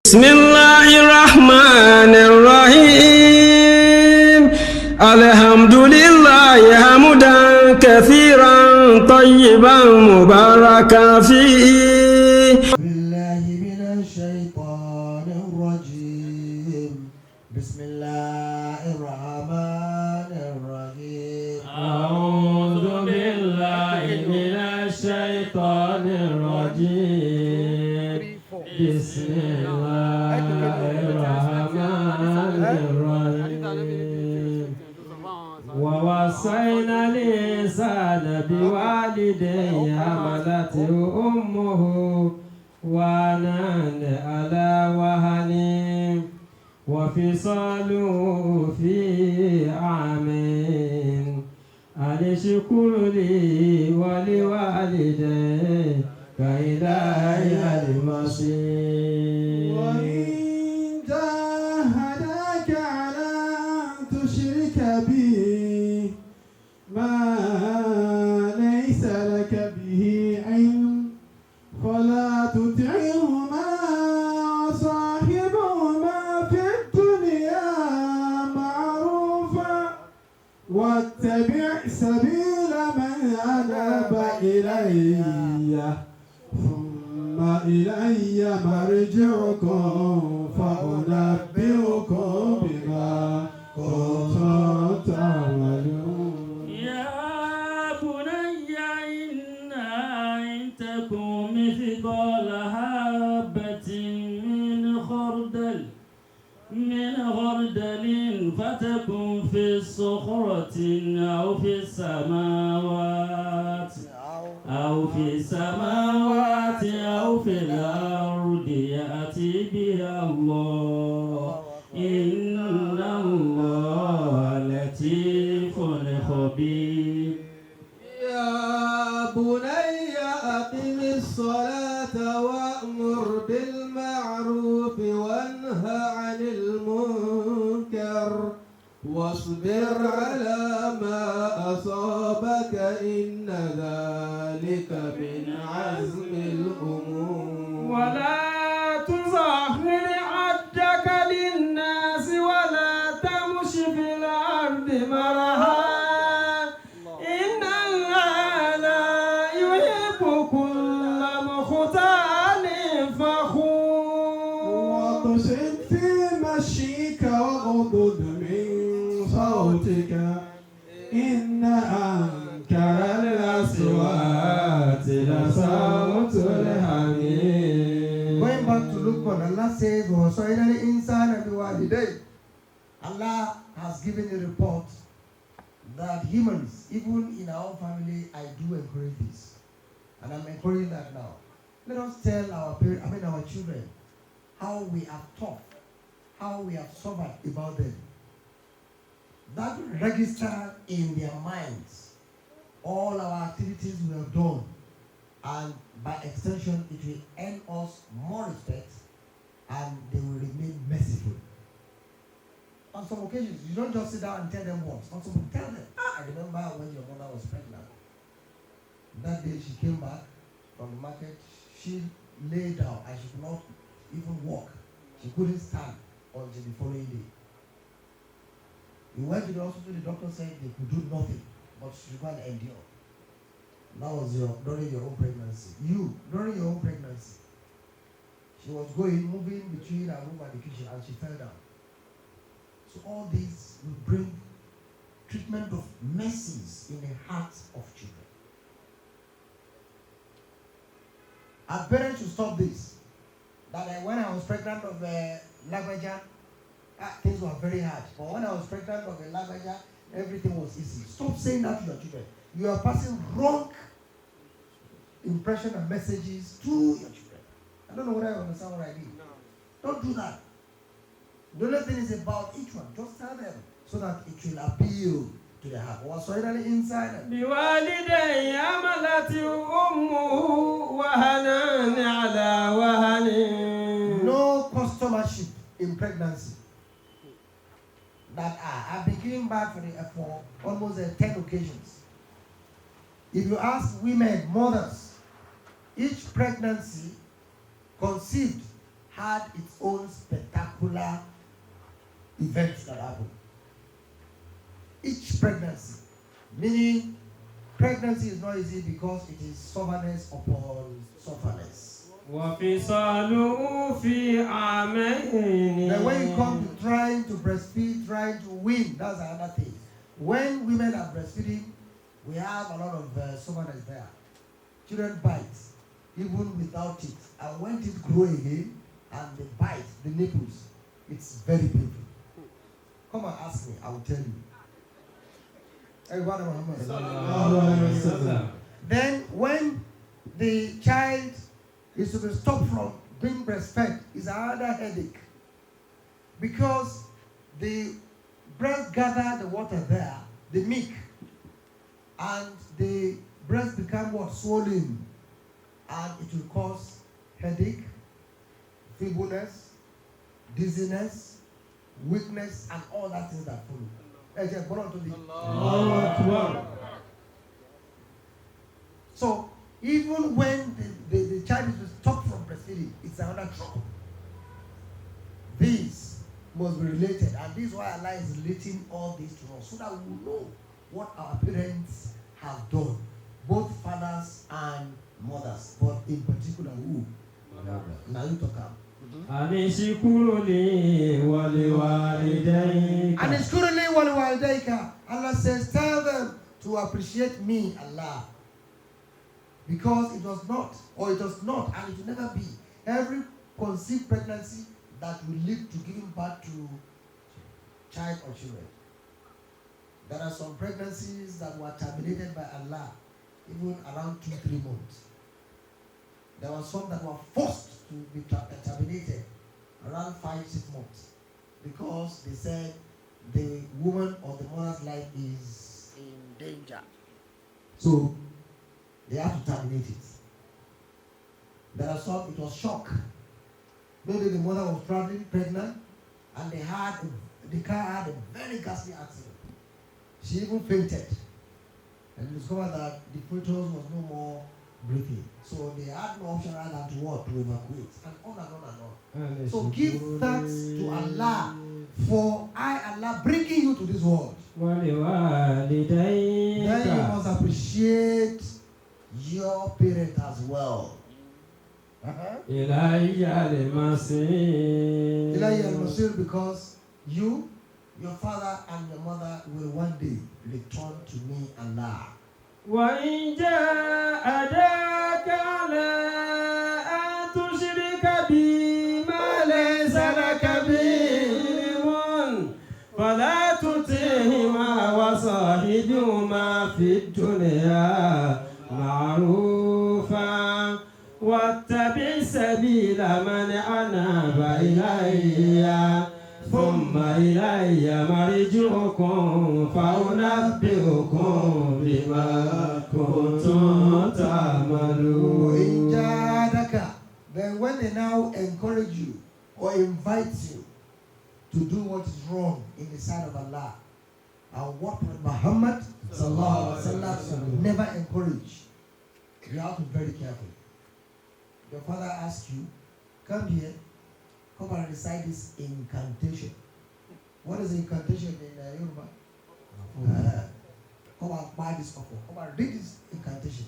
بسم الله الرحمن الرحيم الحمد لله حمدا كثيرا طيبا مباركا فيه. بالله من الشيطان الرجيم. بسم الله الرحمن الرحيم. أعوذ بالله من الشيطان الرجيم. بسم الله الرحمن الرحيم. ووصينا الإنسان بوالديه حملته أمه وهنا على وهن وفصاله في عامين أن اشكر لي ولوالديك إلي المصير. وإن جاهداك على أن تشرك بي ما ليس لك به علم فلا تطعهما وصاحبهما في الدنيا معروفا واتبع سبيل من أناب إلي ثم إلي مرجعكم فأنبئكم بما كنتم تعملون. يا بني إنها إن تكن مثقال حبة من خردل فتكن في الصخرة أو في السماوات أو في الأرض يأتي بها الله إن الله لطيف خبير. يا بني أقم الصلاة وأمر بالمعروف وانه عن المنكر واصبر على ما أصابك إن ذلك من عزم الأمور. ولا تظاهر عدك للناس ولا تمش في الأرض مرحا إن الله لا يحب كل مختال فخور. واقصد في مشيك واغضض من صوتك إن أنكر الأصوات لصوت الحمير. Going back to Luqman, Allah says, وَوَصَّيْنَا الْإِنسَانَ بِوَالِدَيْهِ. Allah has given a report that humans, even in our family, I do encourage this. And I'm encouraging that now. Let us tell our parents, our children, how we have taught, how we have suffered about them. That register in their minds all our activities we have done, and by extension it will earn us more respect and they will remain merciful. On some occasions, you don't just sit down and tell them once. On some, tell them, I remember when your mother was pregnant. That day she came back from the market, she lay down and she could not even walk. She couldn't stand until the following day. We went to the hospital, the doctor said they could do nothing, but she can't endure. That was during your own pregnancy. During your own pregnancy, she was moving between her room and the kitchen, and she fell down. So all these will bring treatment of mercies in the hearts of children. Our parents should stop this. That when I was pregnant of Lagwaja, things were very hard. But when I was pregnant of Lagwaja, everything was easy. Stop saying that to your children. You are passing wrong impression and messages to your children. I don't know whether you understand what I mean. No. Don't do that. The only thing is about each one. Just tell them so that it will appeal to their heart. What's already inside? بوالدي حملته أمه وهنا على وهن. No customership in pregnancy. That I've been giving back for almost 10 occasions. If you ask women, mothers, each pregnancy conceived had its own spectacular events that happened. Each pregnancy, meaning pregnancy is not easy because it is sufferness upon sufferness. وفصاله في عامين. Then when you come to trying to breastfeed, trying to win, that's another thing. When women are breastfeeding, we have a lot of sufferness there. Children bite, even without teeth. And when teeth grow again and they bite the nipples, it's very painful. Come and ask me, I will tell you. Everybody, Muhammad. Then when the child is to be stopped from being breastfed, is another headache. Because the breast gather the water there, the milk, and the breast become what? Swollen. And it will cause headache, feebleness, dizziness, weakness, and all that things that follow. So even when the child is stopped from breastfeeding, it's another trouble. These must be related, and this is why Allah is relating all these to us, so that we will know what our parents have done, both fathers and mothers, but in particular who? Now you talk about. And ishkuruli waliwalidayka. Allah says, tell them to appreciate me, Allah. Because it was not, or it was not, and it will never be, every conceived pregnancy that will lead to giving birth to child or children. There are some pregnancies that were terminated by Allah, even around 2-3 months. There were some that were forced to be terminated around 5-6 months, because they said the woman or the mother's life is in danger. So they have to terminate it. There are some, it was shock. Maybe the mother was traveling pregnant and the car had a very ghastly accident. She even fainted and discovered that the fetus was no more breathing. So they had no option other than to what? To evacuate. And on and on and on. So give thanks to Allah for Allah bringing you to this world. Then you must appreciate your parent as well. Ilahi al-Masir, because you, your father and your mother will one day return to me, Allah. وإن جاهداك على أن تشرك بي ما ليس لك به علم فلا تطعهما وصاحبهما في الدنيا معروفا واتبع سبيل من أناب إلي ثم إلي مرجعكم فأنبئكم بما كنتم تعملون. وإن جاهداك, then when they now encourage you or invite you to do what is wrong in the sight of Allah, and what Muhammad sallallahu alaihi wasallam never encouraged, you have to be very careful. Your father asks you, come here, come and recite this incantation. What is incantation in Yoruba? Come and buy this offer. Come and read this incantation.